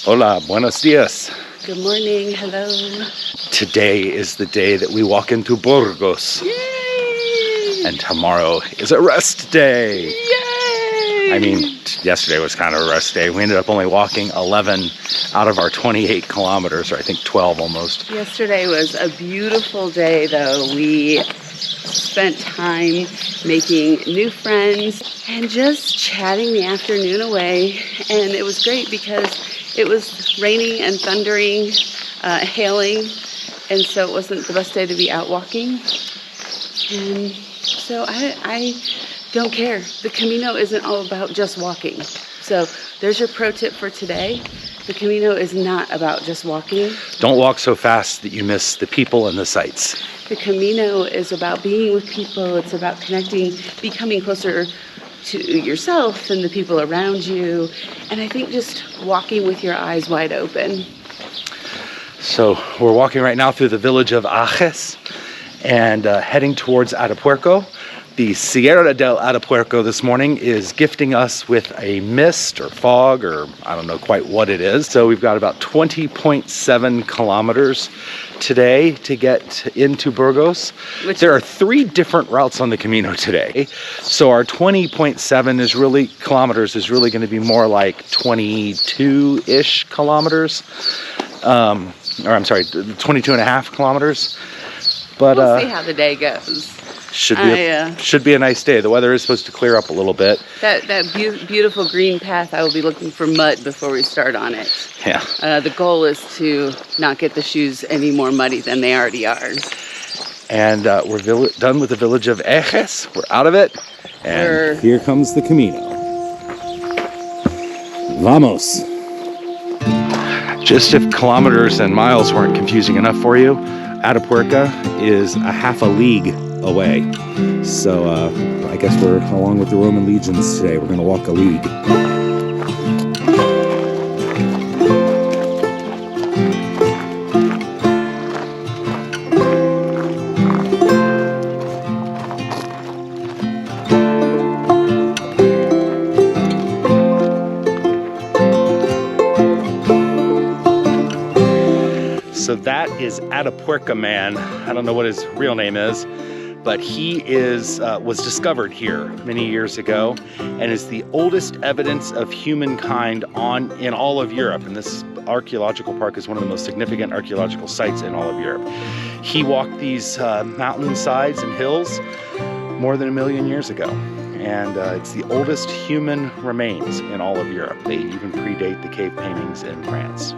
Hola, buenos dias. Good morning, hello. Today is the day that we walk into Burgos. Yay! And tomorrow is a rest day. Yay! I mean, yesterday was kind of a rest day. We ended up only walking 11 out of our 28 kilometers, or I think 12 almost. Yesterday was a beautiful day, though. We spent time making new friends and just chatting the afternoon away. And it was great because it was raining and thundering, hailing, and so it wasn't the best day to be out walking. And so I don't care. The Camino isn't all about just walking. So there's your pro tip for today. The Camino is not about just walking. Don't walk so fast that you miss the people and the sights. The Camino is about being with people. It's about connecting, becoming closer to yourself and the people around you. And I think just walking with your eyes wide open. So we're walking right now through the village of Agès and heading towards Atapuerco. The Sierra del Atapuerco this morning is gifting us with a mist or fog, or I don't know quite what it is. So we've got about 20.7 kilometers today to get into Burgos. There are 3 different routes on the Camino today. So our 20.7 is really kilometers is really going to be more like 22-ish kilometers. Or I'm sorry, 22 and a half kilometers. But we'll see how the day goes. Should be a nice day. The weather is supposed to clear up a little bit. That beautiful green path, I will be looking for mud before we start on it. Yeah. The goal is to not get the shoes any more muddy than they already are. And we're done with the village of Agès. We're out of it. And here comes the Camino. Vamos. Just if kilometers and miles weren't confusing enough for you, Atapuerca is a half a league away. So I guess we're along with the Roman legions today. We're going to walk a league. So that is Atapuerca Man. I don't know what his real name is, but he was discovered here many years ago and is the oldest evidence of humankind in all of Europe. And this archaeological park is one of the most significant archaeological sites in all of Europe. He walked these mountain sides and hills more than 1 million years ago. And it's the oldest human remains in all of Europe. They even predate the cave paintings in France.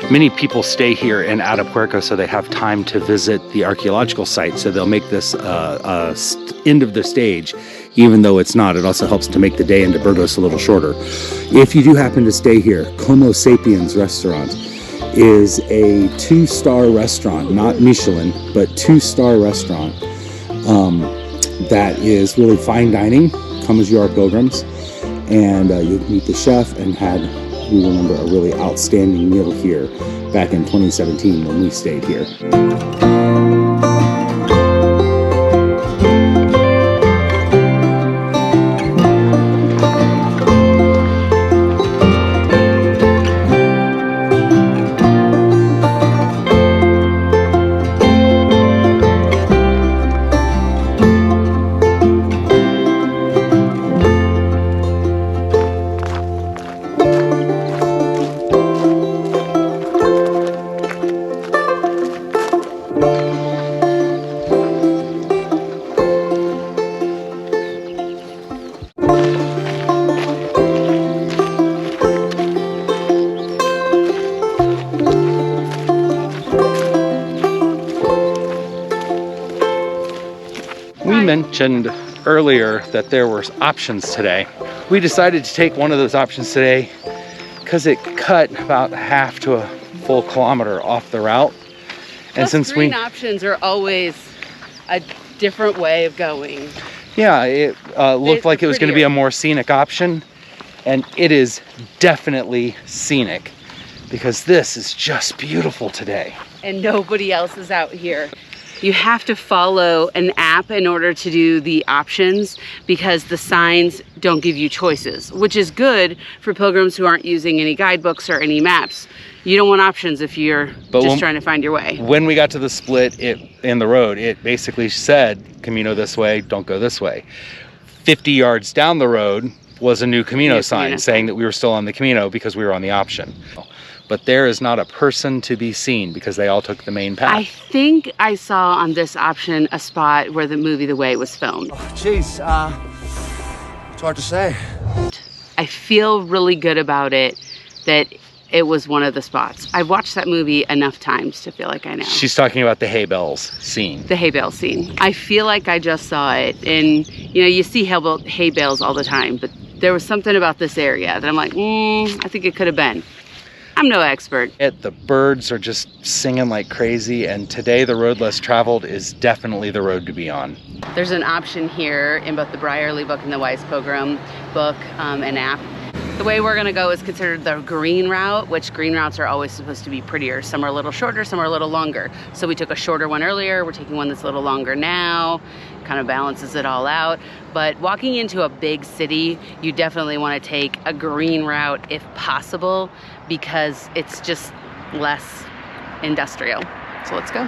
Many people stay here in Atapuerca so they have time to visit the archaeological site, so they'll make this end of the stage, even though it's not. It also helps to make the day into Burgos a little shorter. If you do happen to stay here, Como Sapiens restaurant is a 2-star restaurant, not Michelin, but 2-star restaurant that is really fine dining. Come as you are, pilgrims, and you'll meet the chef and we remember a really outstanding meal here back in 2017 when we stayed here. Mentioned earlier that there were options today. We decided to take one of those options today because it cut about half to a full kilometer off the route. And since green options are always a different way of going. Yeah, it looked like it was going to be a more scenic option, and it is definitely scenic because this is just beautiful today. And nobody else is out here. You have to follow an app in order to do the options because the signs don't give you choices, which is good for pilgrims who aren't using any guidebooks or any maps. You don't want options if you're just trying to find your way. When we got to the split in the road, it basically said, Camino this way, don't go this way. 50 yards down the road was a new Camino sign saying that we were still on the Camino because we were on the option. But there is not a person to be seen because they all took the main path. I think I saw on this option a spot where the movie The Way was filmed. Oh, geez, it's hard to say. I feel really good about it that it was one of the spots. I've watched that movie enough times to feel like I know. She's talking about the hay bales scene. The hay bale scene. I feel like I just saw it. And, you know, you see hay bales all the time, but there was something about this area that I'm like, I think it could have been. I'm no expert. The birds are just singing like crazy, and today the road less traveled is definitely the road to be on. There's an option here in both the Brierley book and the Wise Pilgrim book, an app. The way we're gonna go is considered the green route, which green routes are always supposed to be prettier. Some are a little shorter, some are a little longer. So we took a shorter one earlier, we're taking one that's a little longer now, kind of balances it all out. But walking into a big city, you definitely wanna take a green route if possible, because it's just less industrial. So let's go.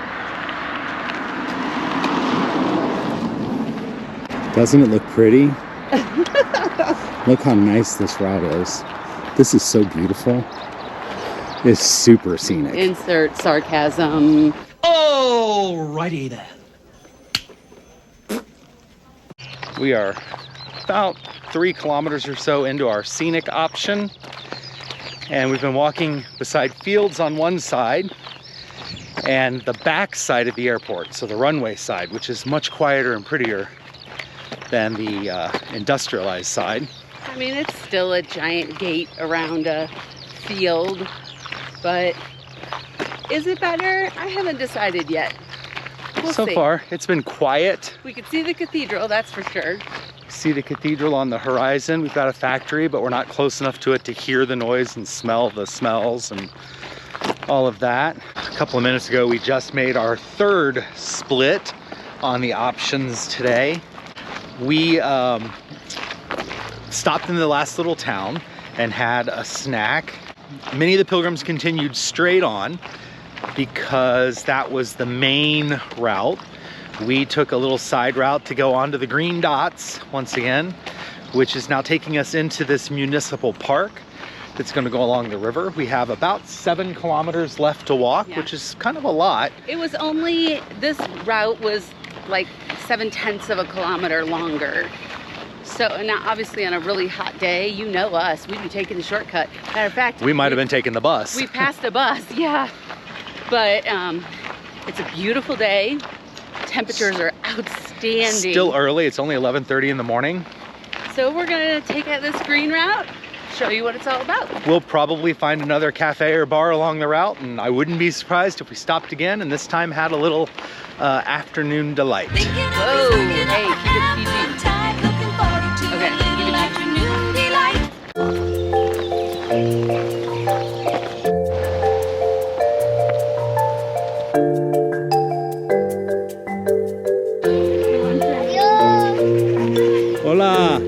Doesn't it look pretty? Look how nice this route is. This is so beautiful. It's super scenic. Insert sarcasm. Alrighty then. We are about 3 kilometers or so into our scenic option, and we've been walking beside fields on one side and the back side of the airport, so the runway side, which is much quieter and prettier than the industrialized side. I mean, it's still a giant gate around a field, but is it better? I haven't decided yet. We'll so see. far, it's been quiet. We could see the cathedral, that's for sure. See the cathedral on the horizon. We've got a factory, but we're not close enough to it to hear the noise and smell the smells and all of that. A couple of minutes ago, we just made our 3rd split on the options today. We stopped in the last little town and had a snack. Many of the pilgrims continued straight on because that was the main route. We took a little side route to go onto the green dots once again, which is now taking us into this municipal park that's going to go along the river. We have about 7 kilometers left to walk, which is kind of a lot. It was only, this route was like 7/10 of a kilometer longer. So now obviously on a really hot day, you know us, we'd be taking the shortcut. Matter of fact, we might have been taking the bus. We passed a bus, yeah. But it's a beautiful day. Temperatures are outstanding. Still early, it's only 11:30 in the morning. So we're gonna take out this green route, show you what it's all about. We'll probably find another cafe or bar along the route, and I wouldn't be surprised if we stopped again and this time had a little afternoon delight. Whoa, hey, keep it PG. Okay, keep it Hola.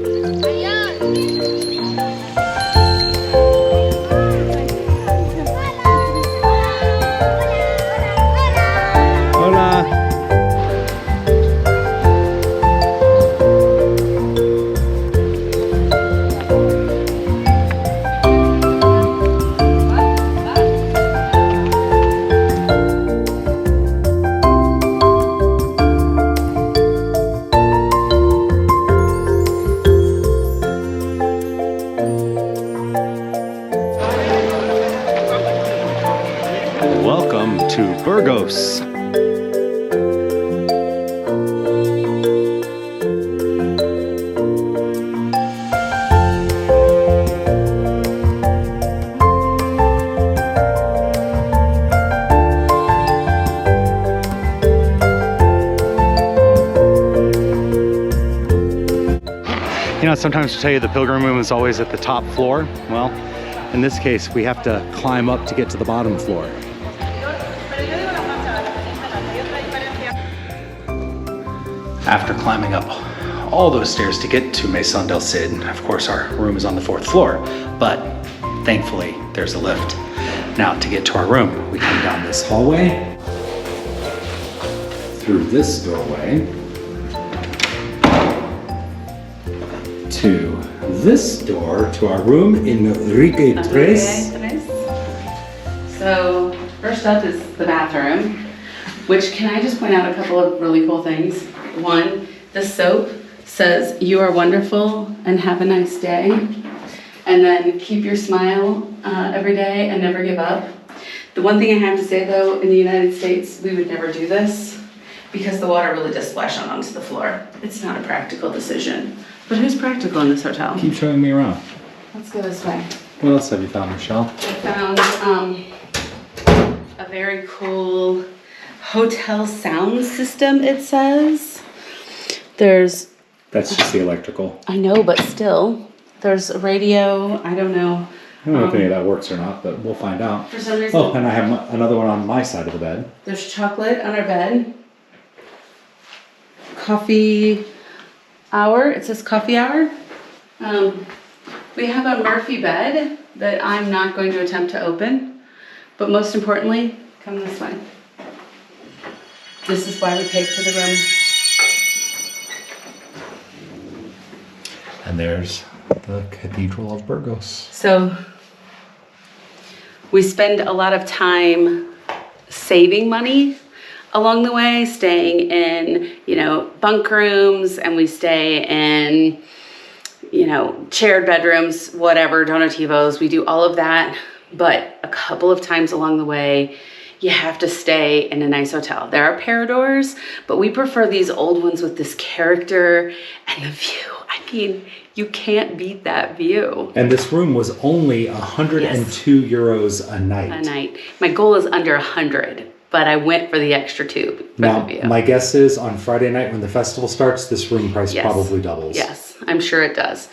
Welcome to Burgos. You know, sometimes I tell you the pilgrim room is always at the top floor. Well, in this case, we have to climb up to get to the bottom floor. after climbing up all those stairs to get to Meson del Cid. Of course, our room is on the 4th floor, but thankfully there's a lift. Now to get to our room, we come down this hallway, through this doorway, to this door, to our room in Rique Tres. So first up is the bathroom, which can I just point out a couple of really cool things. One, the soap says you are wonderful and have a nice day. And then keep your smile every day and never give up. The one thing I have to say though, in the United States, we would never do this because the water really does splash on onto the floor. It's not a practical decision. But who's practical in this hotel? Keep showing me around. Let's go this way. What else have you found, Michelle? I found a very cool hotel sound system, it says. That's just the electrical. I know, but still. There's a radio, I don't know. I don't know if any of that works or not, but we'll find out. For some reason. Oh, and I have another one on my side of the bed. There's chocolate on our bed. Coffee hour, it says coffee hour. We have a Murphy bed that I'm not going to attempt to open. But most importantly, come this way. This is why we paid for the room. And there's the Cathedral of Burgos. So we spend a lot of time saving money along the way, staying in, bunk rooms, and we stay in, shared bedrooms, whatever, donativos. We do all of that. But a couple of times along the way, you have to stay in a nice hotel. There are paradors, but we prefer these old ones with this character and the view. I mean, you can't beat that view. And this room was only 102 euros a night. A night. My goal is under 100, but I went for the extra two for Now, the view. my guess is on Friday night when the festival starts, this room price probably doubles. Yes, I'm sure it does.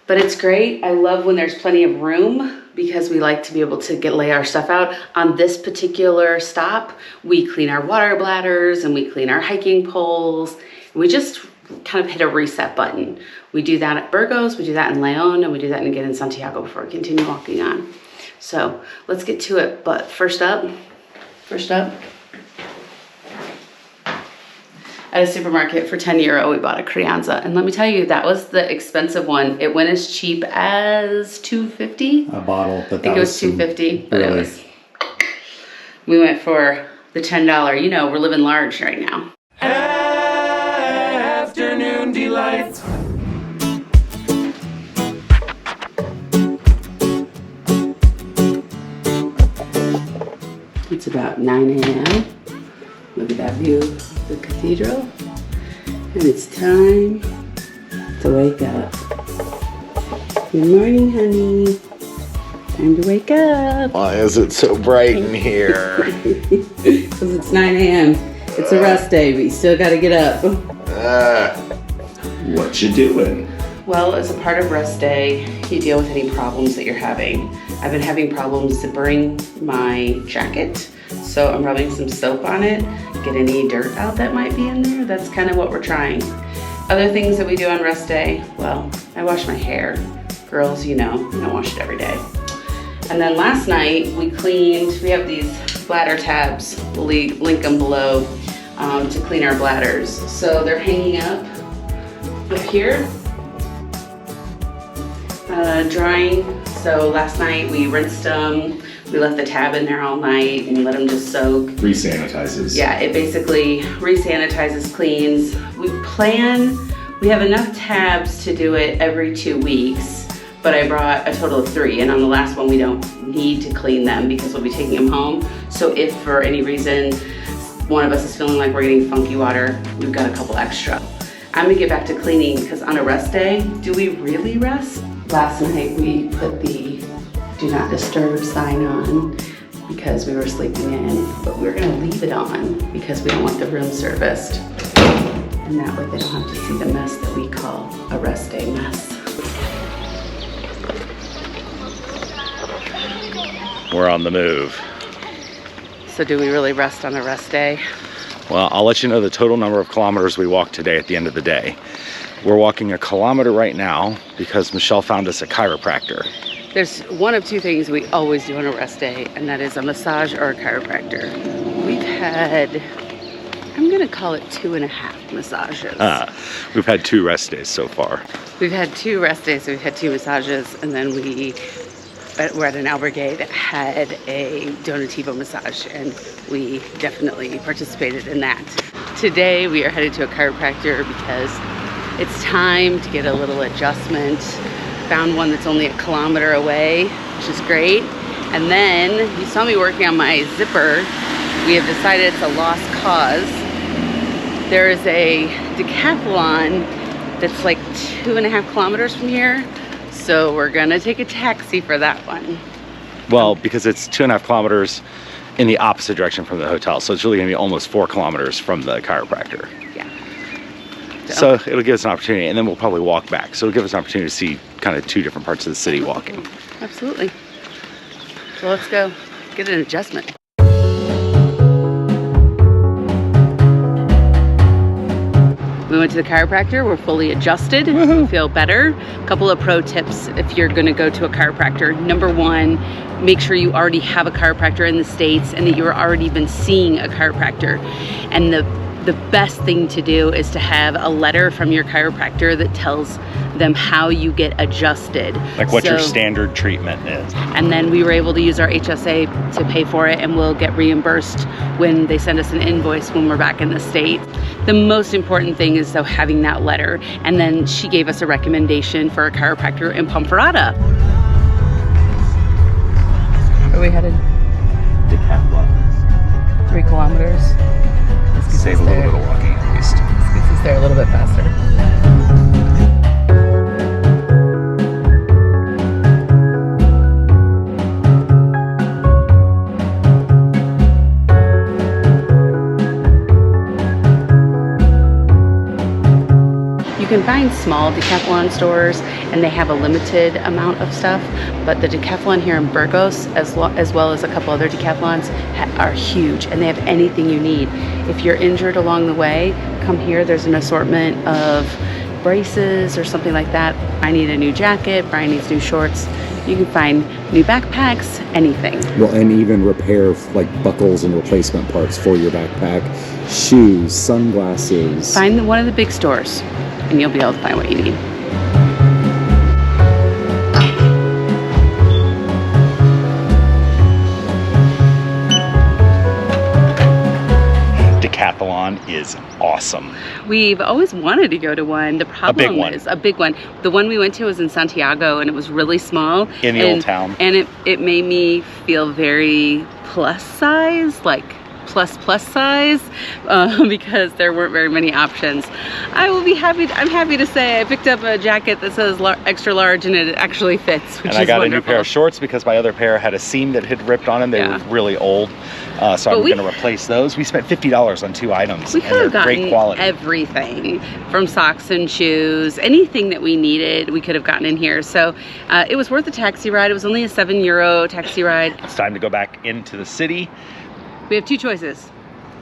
But it's great. I love when there's plenty of room because we like to be able to lay our stuff out. On this particular stop, we clean our water bladders and we clean our hiking poles. We just kind of hit a reset button. We do that at Burgos, we do that in Leon, and we do that again in Santiago before we continue walking on. So let's get to it. But first up, at a supermarket for 10 euro, we bought a Crianza. And let me tell you, that was the expensive one. It went as cheap as $2.50. A bottle, but I think it was $2.50, but really... we went for the $10. We're living large right now. Afternoon delight. It's about 9 a.m. Look at that view of the cathedral. And it's time to wake up. Good morning, honey. Time to wake up. Why is it so bright in here? Because it's 9 a.m. It's a rest day, but you still got to get up. What you doing? Well, as a part of rest day, you deal with any problems that you're having. I've been having problems zippering my jacket, so I'm rubbing some soap on it, get any dirt out that might be in there. That's kind of what we're trying. Other things that we do on rest day, well, I wash my hair. Girls, you don't wash it every day. And then last night we have these bladder tabs, we'll link them below, to clean our bladders. So they're hanging up here, drying. So last night we rinsed them, we left the tab in there all night and let them just soak. Resanitizes. Yeah, it basically resanitizes, cleans. We have enough tabs to do it every 2 weeks, but I brought a total of 3, and on the last one we don't need to clean them because we'll be taking them home. So if for any reason one of us is feeling like we're getting funky water, we've got a couple extra. I'm gonna get back to cleaning because on a rest day, do we really rest? Last night we put the do not disturb sign on because we were sleeping in, but we're gonna leave it on because we don't want the room serviced. And that way they don't have to see the mess that we call a rest day mess. We're on the move. So do we really rest on a rest day? Well, I'll let you know the total number of kilometers we walked today at the end of the day. We're walking 1 kilometer right now because Michelle found us a chiropractor. There's one of two things we always do on a rest day, and that is a massage or a chiropractor. We've had, I'm gonna call it 2.5 massages. We've had 2 rest days so far. We've had 2 rest days, so we've had 2 massages, and then we're at an albergue that had a donativo massage, and we definitely participated in that. Today we are headed to a chiropractor because it's time to get a little adjustment. Found one that's only 1 kilometer away, which is great. And then you saw me working on my zipper. We have decided it's a lost cause. There is a decathlon that's like 2.5 kilometers from here. So we're gonna take a taxi for that one. Well, because it's 2.5 kilometers in the opposite direction from the hotel. So it's really gonna be almost 4 kilometers from the chiropractor. Yeah. So it'll give us an opportunity, and then we'll probably walk back. So it'll give us an opportunity to see kind of 2 different parts of the city walking. Absolutely. So let's go get an adjustment. We went to the chiropractor, we're fully adjusted, we feel better. A couple of pro tips if you're gonna go to a chiropractor. Number 1, make sure you already have a chiropractor in the States and that you've already been seeing a chiropractor. And the best thing to do is to have a letter from your chiropractor that tells them how you get adjusted. Like what your standard treatment is. And then we were able to use our HSA to pay for it, and we'll get reimbursed when they send us an invoice when we're back in the States. The most important thing is though having that letter. And then she gave us a recommendation for a chiropractor in Pomferrada. Where are we headed? Decathlon. 3 kilometers. Save a little bit of walking at least. This gets us there a little bit faster. You can find small Decathlon stores and they have a limited amount of stuff, but the Decathlon here in Burgos, as well as a couple other Decathlons, are huge and they have anything you need. If you're injured along the way, come here. There's an assortment of braces or something like that. I need a new jacket, Brian needs new shorts. You can find new backpacks, anything. Well, and even repair like buckles and replacement parts for your backpack, shoes, sunglasses. Find one of the big stores and you'll be able to find what you need. Decathlon is awesome. We've always wanted to go to one. The problem is a big one. The one we went to was in Santiago and it was really small. In the old town. And it made me feel very plus size, like plus size, because there weren't very many options. I'm happy to say I picked up a jacket that says extra large and it actually fits, which and I got wonderful. a new pair of shorts because my other pair had a seam that had ripped on them. They were really old. So I'm going to replace those. We spent $50 on 2 items. We could have gotten great quality. Everything from socks and shoes, anything that we needed, we could have gotten in here. So it was worth the taxi ride. It was only a €7 taxi ride. It's time to go back into the city. We have 2 choices: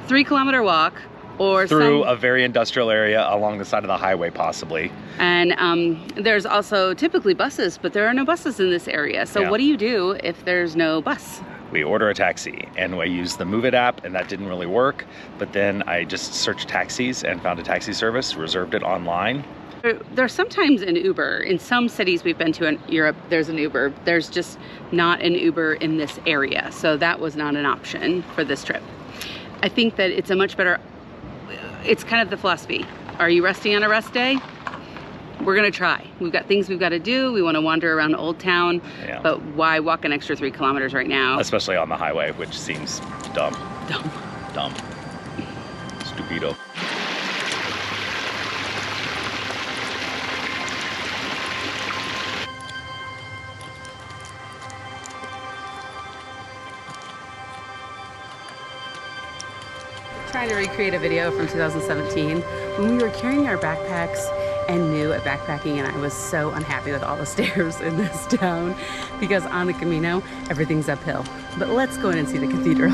3 kilometer walk or through a very industrial area along the side of the highway, possibly. And there's also typically buses, but there are no buses in this area. So what do you do if there's no bus? We order a taxi, and I used the Move It app, and that didn't really work. But then I just searched taxis and found a taxi service, reserved it online. There's sometimes an Uber. In some cities we've been to in Europe, there's an Uber. There's just not an Uber in this area. So that was not an option for this trip. I think that it's a much better, it's kind of the philosophy. Are you resting on a rest day? We're gonna try. We've got things we've got to do. We want to wander around Old Town, but why walk an extra 3 kilometers right now? Especially on the highway, which seems dumb. Dumb. Stupido. Trying to recreate a video from 2017 when we were carrying our backpacks and new at backpacking, and I was so unhappy with all the stairs in this town because on the Camino everything's uphill. But let's go in and see the cathedral.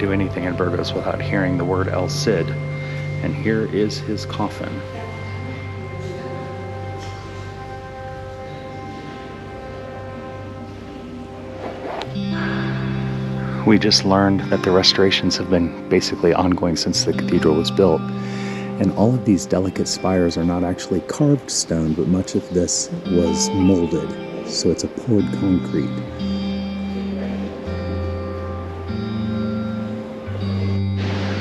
do anything in Burgos without hearing the word El Cid. And here is his coffin. We just learned that the restorations have been basically ongoing since the cathedral was built. And all of these delicate spires are not actually carved stone, but much of this was molded. So it's a poured concrete.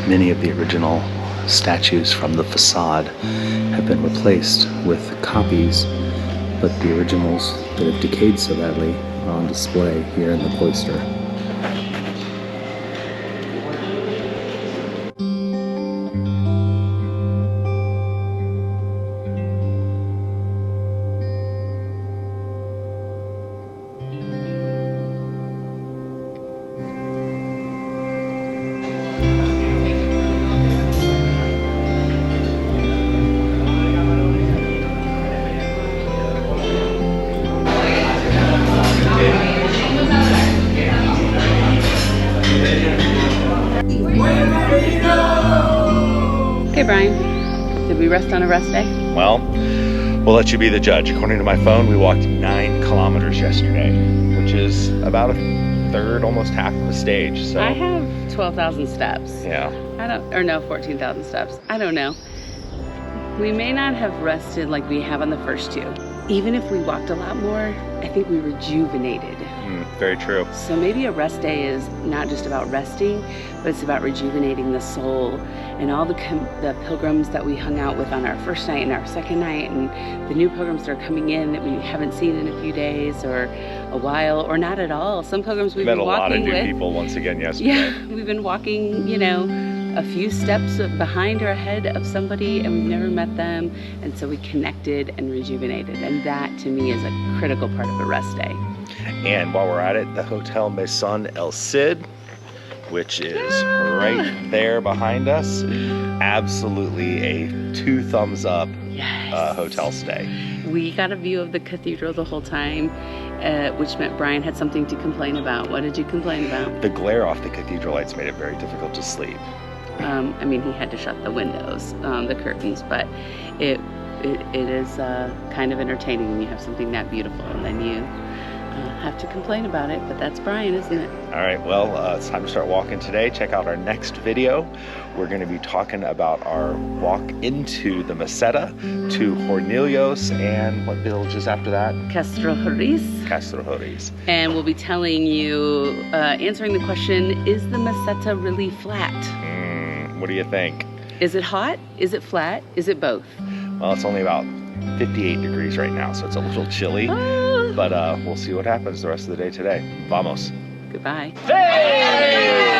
Many of the original statues from the facade have been replaced with copies, but the originals that have decayed so badly are on display here in the cloister. Okay, Brian, did we rest on a rest day? Well, we'll let you be the judge. According to my phone, we walked 9 kilometers yesterday, which is about a third, almost half of the stage. So I have 12,000 steps. yeah. 14,000 steps. I don't know. We may not have rested like we have on the first 2. Even if we walked a lot more, I think we rejuvenated. Very true. So maybe a rest day is not just about resting, but it's about rejuvenating the soul. And all the pilgrims that we hung out with on our first night and our second night, and the new pilgrims that are coming in that we haven't seen in a few days or a while, or not at all. Some pilgrims we've been walking with. Met a lot of new people once again yesterday. Yeah, we've been walking, you know, a few steps behind or ahead of somebody, and we've never met them, and so we connected and rejuvenated, and that to me is a critical part of a rest day. And while we're at it, the Hotel Meson del Cid, which is right there behind us, absolutely a 2 thumbs up hotel stay. We got a view of the cathedral the whole time, which meant Brian had something to complain about. What did you complain about? The glare off the cathedral lights made it very difficult to sleep. I mean, he had to shut the windows, the curtains, but it is kind of entertaining when you have something that beautiful and then you have to complain about it, but that's Brian, isn't it? All right, well, it's time to start walking today. Check out our next video. We're going to be talking about our walk into the Meseta to Hornillos and what villages after that? Castro. And we'll be telling you, answering the question, is the Meseta really flat? What do you think? Is it hot? Is it flat? Is it both? Well, it's only about 58 degrees right now, so it's a little chilly. But we'll see what happens the rest of the day today. Vamos. Goodbye. Hey!